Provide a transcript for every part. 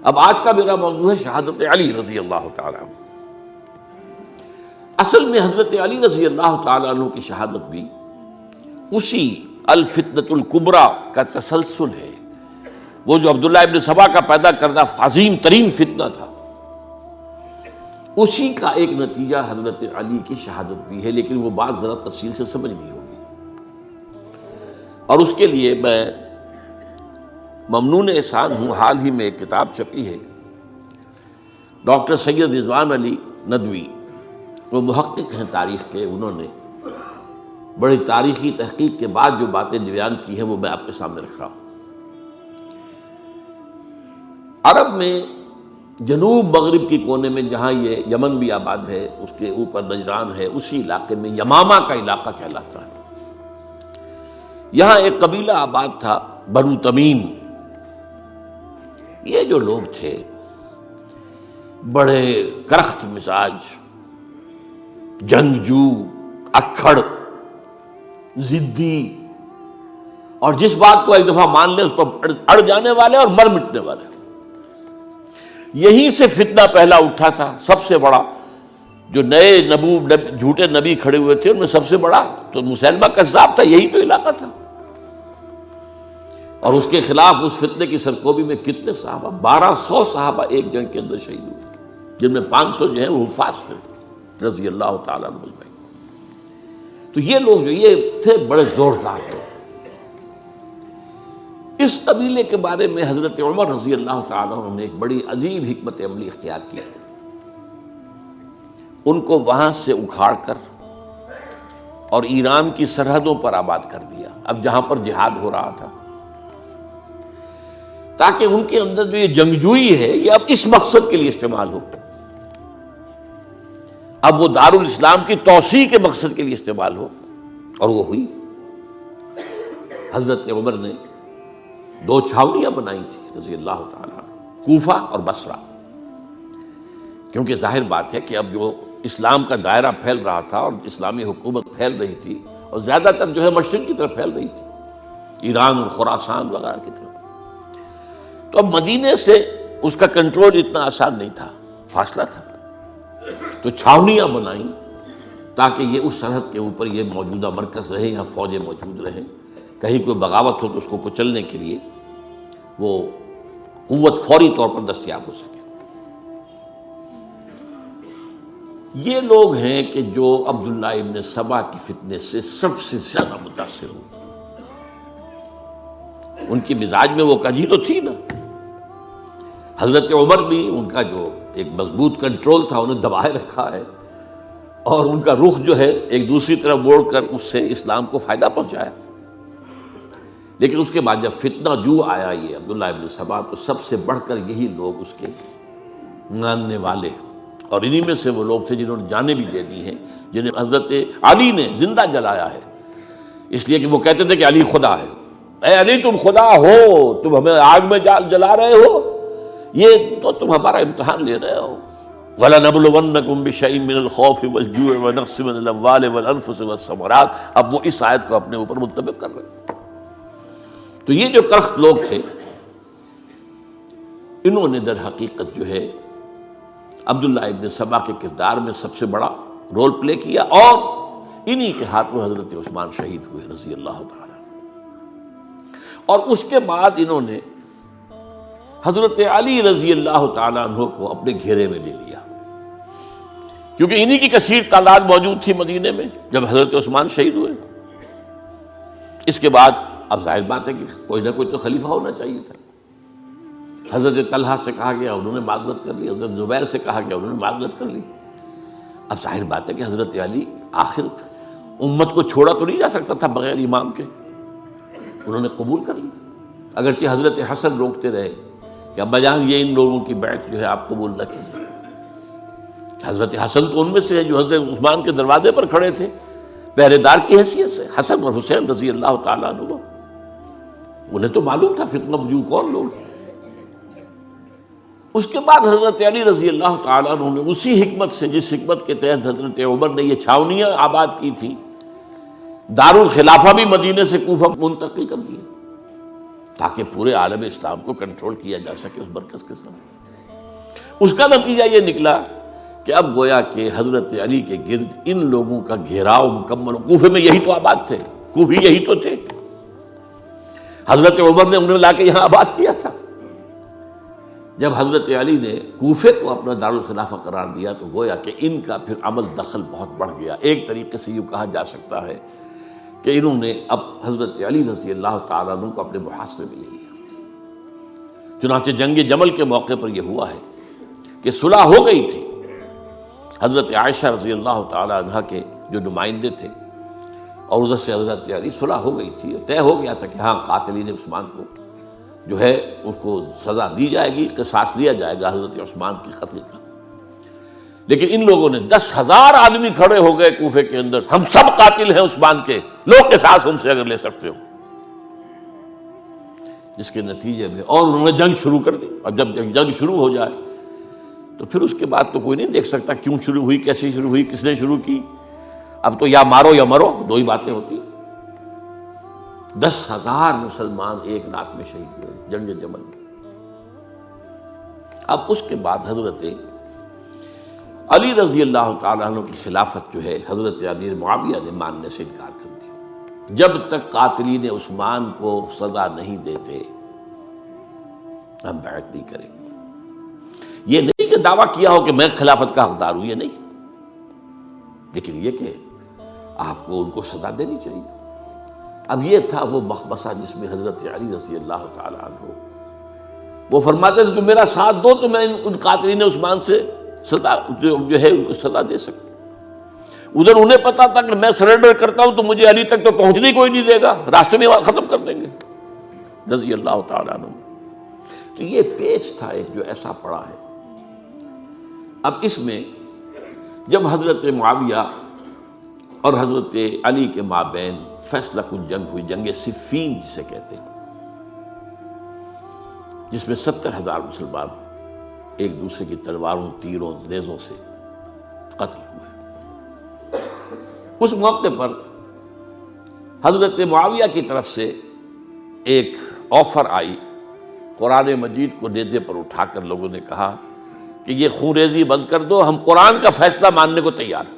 اب آج کا میرا موضوع ہے شہادت علی رضی اللہ تعالیٰ عنہ۔ اصل میں حضرت علی رضی اللہ تعالیٰ عنہ کی شہادت بھی اسی الفتنۃ الکبریٰ کا تسلسل ہے۔ وہ جو عبداللہ ابن سبا کا پیدا کردہ عظیم ترین فتنہ تھا، اسی کا ایک نتیجہ حضرت علی کی شہادت بھی ہے، لیکن وہ بات ذرا تفصیل سے سمجھنی ہوگی۔ اور اس کے لیے میں ممنون احسان ہوں، حال ہی میں ایک کتاب چھپی ہے، ڈاکٹر سید رضوان علی ندوی، وہ محقق ہیں تاریخ کے، انہوں نے بڑی تاریخی تحقیق کے بعد جو باتیں بیان کی ہیں وہ میں آپ کے سامنے رکھ رہا ہوں۔ عرب میں جنوب مغرب کی کونے میں جہاں یہ یمن بھی آباد ہے، اس کے اوپر نجران ہے، اسی علاقے میں یمامہ کا علاقہ کہلاتا ہے۔ یہاں ایک قبیلہ آباد تھا، بنو تمیم۔ یہ جو لوگ تھے بڑے کرخت مزاج، جنگجو، اکھڑ، ضدی، اور جس بات کو ایک دفعہ مان لے اس پر اڑ جانے والے اور مر مٹنے والے۔ یہیں سے فتنہ پہلا اٹھا تھا، سب سے بڑا جو نئے جھوٹے نبی کھڑے ہوئے تھے ان میں سب سے بڑا تو مسیلمہ کذاب تھا، یہی تو علاقہ تھا۔ اور اس کے خلاف اس فتنے کی سرکوبی میں کتنے صحابہ، 1200 صحابہ ایک جنگ کے اندر شہید ہوئے، جن میں 500 جو ہیں وہ حفاظ تھے رضی اللہ تعالیٰ عنہ اجمعین۔ تو یہ لوگ جو یہ تھے بڑے زوردار تھے۔ اس قبیلے کے بارے میں حضرت عمر رضی اللہ تعالیٰ عنہ نے ایک بڑی عجیب حکمت عملی اختیار کی۔ ان کو وہاں سے اکھاڑ کر اور ایران کی سرحدوں پر آباد کر دیا، اب جہاں پر جہاد ہو رہا تھا، تاکہ ان کے اندر جو یہ جنگجوئی ہے یہ اب اس مقصد کے لیے استعمال ہو، اب وہ دارالاسلام کی توسیع کے مقصد کے لیے استعمال ہو، اور وہ ہوئی۔ حضرت عمر نے 2 چھاونیاں بنائی تھی رضی اللہ تعالیٰ، کوفہ اور بصرہ، کیونکہ ظاہر بات ہے کہ اب جو اسلام کا دائرہ پھیل رہا تھا اور اسلامی حکومت پھیل رہی تھی، اور زیادہ تر جو ہے مشرق کی طرف پھیل رہی تھی، ایران اور خراسان وغیرہ کی طرف، تو اب مدینے سے اس کا کنٹرول اتنا آسان نہیں تھا، فاصلہ تھا، تو چھاونیاں بنائیں تاکہ یہ اس سرحد کے اوپر یہ موجودہ مرکز رہے، یہاں فوجیں موجود رہیں، کہیں کوئی بغاوت ہو تو اس کو کچلنے کے لیے وہ قوت فوری طور پر دستیاب ہو سکے۔ یہ لوگ ہیں کہ جو عبداللہ ابن سبا کی فتنے سے سب سے زیادہ متاثر ہوئے۔ ان کی مزاج میں وہ کجی تو تھی نا۔ حضرت عمر بھی ان کا جو ایک مضبوط کنٹرول تھا انہیں دبائے رکھا ہے، اور ان کا رخ جو ہے ایک دوسری طرف موڑ کر اس سے اسلام کو فائدہ پہنچایا۔ لیکن اس کے بعد جب فتنہ جو آیا یہ عبداللہ ابن سبا، تو سب سے بڑھ کر یہی لوگ اس کے ماننے والے، اور انہی میں سے وہ لوگ تھے جنہوں نے جانیں بھی دے دی ہیں، جنہیں حضرت علی نے زندہ جلایا ہے، اس لیے کہ وہ کہتے تھے کہ علی خدا ہے۔ اے علی تم خدا ہو، تم ہمیں آگ میں جلا رہے ہو، یہ تو تم ہمارا امتحان لے رہے ہو۔ وَلَنَبْلُوَنَّكُمْ بِشَيْءٍ مِّنَ الْخَوْفِ وَالْجُوعِ وَنَقْصٍ مِّنَ الْأَمْوَالِ وَالْأَنفُسِ وَالثَّمَرَاتِ، اب وہ اس آیت کو اپنے اوپر منطبق کر رہے ہیں۔ تو یہ جو کرخت لوگ تھے، انہوں نے در حقیقت جو ہے عبداللہ ابن سبا کے کردار میں سب سے بڑا رول پلے کیا، اور انہی کے ہاتھوں حضرت عثمان شہید ہوئے رضی اللہ تعالیٰ۔ اور اس کے بعد انہوں نے حضرت علی رضی اللہ تعالیٰ عنہ کو اپنے گھیرے میں لے لیا، کیونکہ انہی کی کثیر تعداد موجود تھی مدینے میں جب حضرت عثمان شہید ہوئے۔ اس کے بعد اب ظاہر بات ہے کہ کوئی نہ کوئی تو خلیفہ ہونا چاہیے تھا۔ حضرت طلحہ سے کہا گیا، انہوں نے معذرت کر لی، حضرت زبیر سے کہا گیا، انہوں نے معذرت کر لی۔ اب ظاہر بات ہے کہ حضرت علی آخر امت کو چھوڑا تو نہیں جا سکتا تھا بغیر امام کے، انہوں نے قبول کر لی، اگرچہ حضرت حسن روکتے رہے کہ ابا جان یہ ان لوگوں کی بیعت جو ہے آپ قبول نہ کیجیے۔ حضرت حسن تو ان میں سے ہیں جو حضرت عثمان کے دروازے پر کھڑے تھے پہرے دار کی حیثیت سے، حسن اور حسین رضی اللہ تعالیٰ عنہ، انہیں تو معلوم تھا فتنہ جو کون لوگ ہیں۔ اس کے بعد حضرت علی رضی اللہ تعالیٰ عنہ نے اسی حکمت سے، جس حکمت کے تحت حضرت عمر نے یہ چھاونیاں آباد کی تھی، دارالخلافہ بھی مدینے سے کوفہ منتقل کر دیا، تاکہ پورے عالم اسلام کو کنٹرول کیا جا سکے اس مرکز کے ساتھ۔ اس کا نتیجہ یہ نکلا کہ اب گویا کہ حضرت علی کے گرد ان لوگوں کا گھیراؤ مکمل، کوفے میں یہی تو آباد تھے، کوفی یہی تو تھے، حضرت عمر نے انہیں لا کے یہاں آباد کیا تھا۔ جب حضرت علی نے کوفے کو اپنا دارالخلافہ قرار دیا تو گویا کہ ان کا پھر عمل دخل بہت بڑھ گیا۔ ایک طریقے سے یوں کہا جا سکتا ہے کہ انہوں نے اب حضرت علی رضی اللہ تعالیٰ عنہ کو اپنے محاصرے میں لے لیا۔ چنانچہ جنگ جمل کے موقع پر یہ ہوا ہے کہ صلح ہو گئی تھی، حضرت عائشہ رضی اللہ تعالیٰ عنہ کے جو نمائندے تھے اور ادھر سے حضرت علی، صلح ہو گئی تھی، طے ہو گیا تھا کہ ہاں قاتلین عثمان کو جو ہے ان کو سزا دی جائے گی، قصاص لیا جائے گا حضرت عثمان کی قتل کا۔ لیکن ان لوگوں نے 10,000 آدمی کھڑے ہو گئے کوفے کے اندر، ہم سب قاتل ہیں عثمان کے، لو قصاص ہم سے اگر لے سکتے ہو، جس کے نتیجے میں اور انہوں نے جنگ شروع کر دی۔ اور جب جنگ شروع ہو جائے تو پھر اس کے بعد تو کوئی نہیں دیکھ سکتا کیوں شروع ہوئی، کیسے شروع ہوئی، کس نے شروع کی۔ اب تو یا مارو یا مرو، دو ہی باتیں ہوتی۔ 10,000 مسلمان ایک رات میں شہید ہوئے جنگ جمل میں۔ اب اس کے بعد حضرت علی رضی اللہ تعالیٰ عنہ کی خلافت جو ہے حضرت امیر معاویہ نے ماننے سے انکار کر دیا۔ جب تک قاتلین عثمان کو سزا نہیں دیتے ہم بیعت نہیں کریں گے۔ یہ نہیں کہ دعویٰ کیا ہو کہ میں خلافت کا حقدار ہوں، یہ نہیں، لیکن یہ کہ آپ کو ان کو سزا دینی چاہیے۔ اب یہ تھا وہ مخمصہ جس میں حضرت علی رضی اللہ تعالیٰ عنہ وہ فرماتے تھے تم میرا ساتھ دو تو میں ان قاتلین عثمان سے سزا جو ہے ان کو سزا دے سکتا۔ ادھر انہیں پتا تھا کہ میں سرنڈر کرتا ہوں تو مجھے علی تک تو پہنچنے کوئی نہیں دے گا، راستے میں ختم کر دیں گے رضی اللہ تعالیٰ عنہ۔ تو یہ پیچ تھا ایک جو ایسا پڑا ہے۔ اب اس میں جب حضرت معاویہ اور حضرت علی کے مابین فیصلہ کن جنگ ہوئی، جنگ صفین جسے کہتے ہیں، جس میں 70,000 مسلمان ایک دوسرے کی تلواروں، تیروں، نیزوں سے قتل ہوئے۔ اس موقع پر حضرت معاویہ کی طرف سے ایک آفر آئی، قرآن مجید کو نیزے پر اٹھا کر لوگوں نے کہا کہ یہ خون ریزی بند کر دو، ہم قرآن کا فیصلہ ماننے کو تیار ہیں۔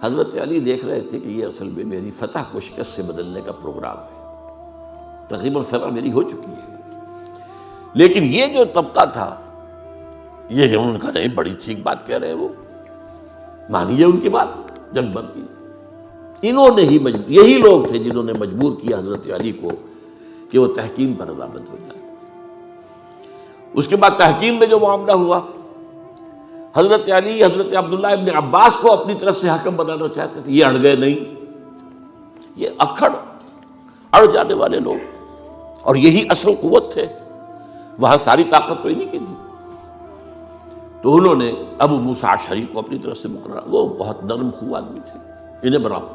حضرت علی دیکھ رہے تھے کہ یہ اصل میں میری فتح کو شکست سے بدلنے کا پروگرام ہے، تقریباً فتح میری ہو چکی ہے، لیکن یہ جو طبقہ تھا یہ انہوں نے کہا نہیں بڑی ٹھیک بات کہہ رہے ہیں، وہ مانیے ان کی بات، جنگ بند کی۔ انہوں نے ہی یہی لوگ تھے جنہوں نے مجبور کیا حضرت علی کو کہ وہ تحکیم پر رضامند ہو جائے۔ اس کے بعد تحکیم میں جو معاملہ ہوا، حضرت علی حضرت عبداللہ ابن عباس کو اپنی طرف سے حکم بنانا چاہتے تھے، یہ اڑ گئے نہیں۔ یہ اڑ جانے والے لوگ، اور یہی اصل قوت تھے، وہاں ساری طاقت تو انہیں کی تھی۔ تو انہوں نے ابو موسیٰ اشعری کو اپنی طرف سے مقررہ، وہ بہت نرم خو آدمی تھے، انہیں بناؤ۔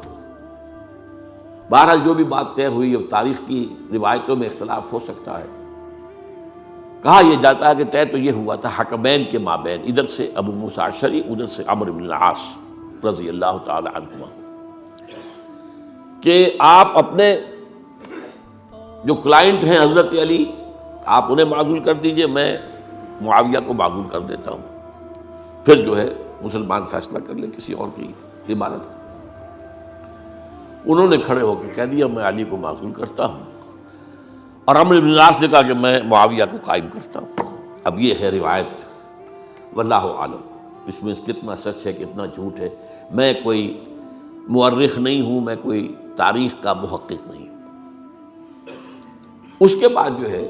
بہرحال جو بھی بات طے ہوئی، اب تاریخ کی روایتوں میں اختلاف ہو سکتا ہے، کہا یہ جاتا ہے کہ طے تو یہ ہوا تھا حکمین کے مابین، ادھر سے ابو موسیٰ اشعری، ادھر سے عمرو بن العاص رضی اللہ تعالی عنہما، کہ آپ اپنے جو کلائنٹ ہیں حضرت علی آپ انہیں معزول کر دیجئے، میں معاویہ کو معزول کر دیتا ہوں، پھر جو ہے مسلمان فیصلہ کر لیں کسی اور کی عمارت۔ انہوں نے کھڑے ہو کے کہہ دیا میں علی کو معزول کرتا ہوں، اور عمرو بن العاص نے کہا کہ میں معاویہ کو قائم کرتا ہوں۔ اب یہ ہے روایت، واللہ عالم اس میں کتنا سچ ہے کتنا جھوٹ ہے، میں کوئی مورخ نہیں ہوں، میں کوئی تاریخ کا محقق نہیں ہوں۔ اس کے بعد جو ہے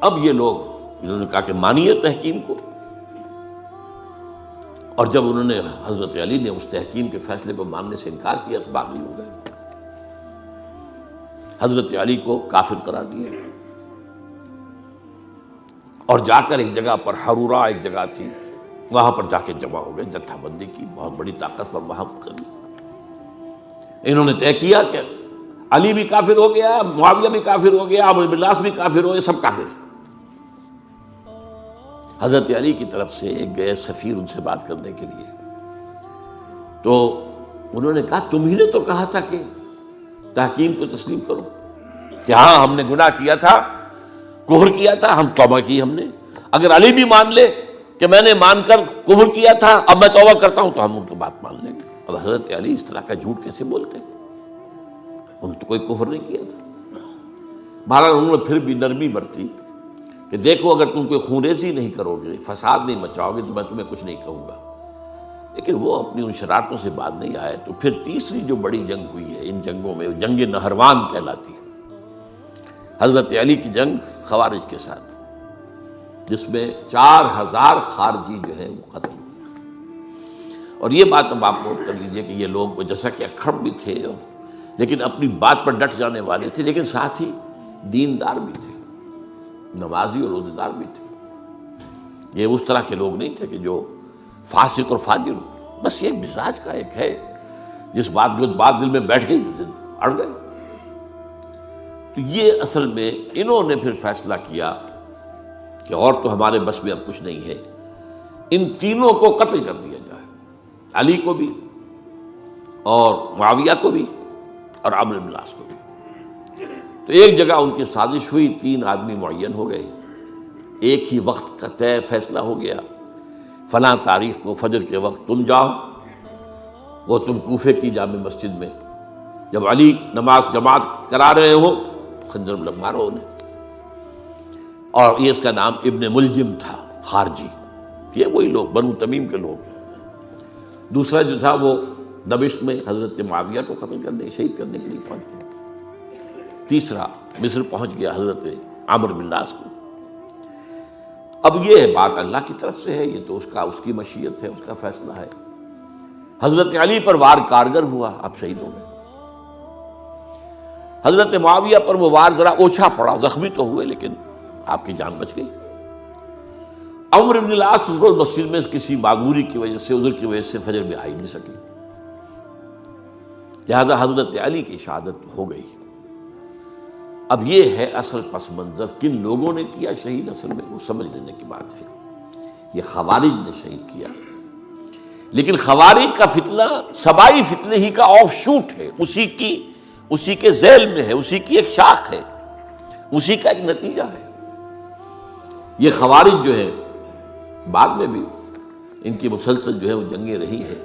اب یہ لوگ انہوں نے کہا کہ مانیے تحکیم کو، اور جب انہوں نے حضرت علی نے اس تحکیم کے فیصلے کو ماننے سے انکار کیا تو باغی ہو گئے، حضرت علی کو کافر قرار دیا، اور جا کر ایک جگہ پر حرورہ ایک جگہ تھی وہاں پر جا کے جمع ہو گئے، جتھا بندی کی، بہت بڑی طاقت پر وہاں کری۔ انہوں نے طے کیا کہ علی بھی کافر ہو گیا، معاویہ بھی کافر ہو گیا، عمرو بن العاص بھی کافر ہو گئے، سب کافر ہیں۔ حضرت علی کی طرف سے ایک گئے سفیر ان سے بات کرنے کے لیے، تو انہوں نے کہا تم ہی نے تو کہا تھا کہ تحکیم کو تسلیم کرو، کہ ہاں ہم نے گناہ کیا تھا، کفر کیا تھا، ہم توبہ کی ہم نے۔ اگر علی بھی مان لے کہ میں نے مان کر کفر کیا تھا، اب میں توبہ کرتا ہوں، تو ہم ان کی بات مان لیں گے۔ اب حضرت علی اس طرح کا جھوٹ کیسے بولتے؟ انہوں نے تو کوئی کفر نہیں کیا تھا۔ بہرحال انہوں نے پھر بھی نرمی برتی کہ دیکھو اگر تم کوئی خونریزی نہیں کرو گے، فساد نہیں مچاؤ گے، تو میں تمہیں کچھ نہیں کہوں گا۔ لیکن وہ اپنی ان شرارتوں سے بعد نہیں آئے۔ تو پھر تیسری جو بڑی جنگ ہوئی ہے ان جنگوں میں، جنگ نہروان کہلاتی ہے، حضرت علی کی جنگ خوارج کے ساتھ، جس میں 4000 خارجی جو ہیں وہ ختم ہوئے۔ اور یہ بات اب آپ نوٹ کر لیجئے کہ یہ لوگ جیسا کہ اکھڑ بھی تھے لیکن اپنی بات پر ڈٹ جانے والے تھے، لیکن ساتھ ہی دیندار بھی تھے، نمازی اور روزہ دار بھی تھے۔ یہ اس طرح کے لوگ نہیں تھے کہ جو فاسق اور فاجر ہو، بس یہ مزاج کا ایک ہے، جو بات دل میں بیٹھ گئی اڑ گئے۔ تو یہ اصل میں انہوں نے پھر فیصلہ کیا کہ اور تو ہمارے بس میں اب کچھ نہیں ہے، ان تینوں کو قتل کر دیا جائے، علی کو بھی اور معاویہ کو بھی اور عمرو بن العاص کو بھی۔ تو ایک جگہ ان کی سازش ہوئی، 3 آدمی معین ہو گئے، ایک ہی وقت کا طے فیصلہ ہو گیا، فلاں تاریخ کو فجر کے وقت تم جاؤ، وہ تم کوفے کی جامع مسجد میں، جب علی نماز جماعت کرا رہے ہو خنجر مارو انہیں۔ اور یہ اس کا نام ابن ملجم تھا، خارجی، یہ وہی لوگ بنو تمیم کے لوگ۔ دوسرا جو تھا وہ دمشق میں حضرت معاویہ کو قتل کرنے، شہید کرنے کے لیے پہنچ گیا۔ تیسرا مصر پہنچ گیا حضرت عمرو بن العاص کو۔ اب یہ بات اللہ کی طرف سے ہے، یہ تو اس کی مشیت ہے، اس کا فیصلہ ہے۔ حضرت علی پر وار کارگر ہوا، اب شہید ہو گئے۔ حضرت معاویہ پر وہ وار ذرا اوچھا پڑا، زخمی تو ہوئے لیکن آپ کی جان بچ گئی۔ عمرو بن العاص اس روز مسجد میں کسی معذوری کی وجہ سے، عذر کی وجہ سے فجر میں آئی نہیں سکی، لہذا حضرت علی کی شہادت ہو گئی۔ اب یہ ہے اصل پس منظر، کن لوگوں نے کیا شہید، اصل میں وہ سمجھ لینے کی بات ہے۔ یہ خوارج نے شہید کیا، لیکن خوارج کا فتنہ سبائی فتنے ہی کا آف شوٹ ہے، اسی کے ذیل میں ہے، اسی کی ایک شاخ ہے، اسی کا ایک نتیجہ ہے۔ یہ خوارج جو ہے بعد میں بھی ان کی مسلسل جو ہے وہ جنگیں رہی ہیں۔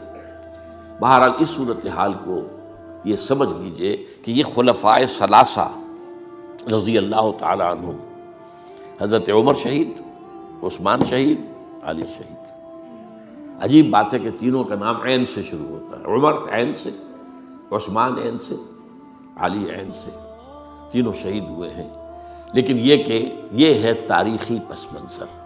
بہرحال اس صورتحال کو یہ سمجھ لیجئے کہ یہ خلفائے ثلاثہ رضی اللہ تعالی عنہ، حضرت عمر شہید، عثمان شہید، علی شہید۔ عجیب بات ہے کہ تینوں کا نام عین سے شروع ہوتا ہے، عمر عین سے، عثمان عین سے، علی عین سے، تینوں شہید ہوئے ہیں۔ لیکن یہ کہ یہ ہے تاریخی پس منظر۔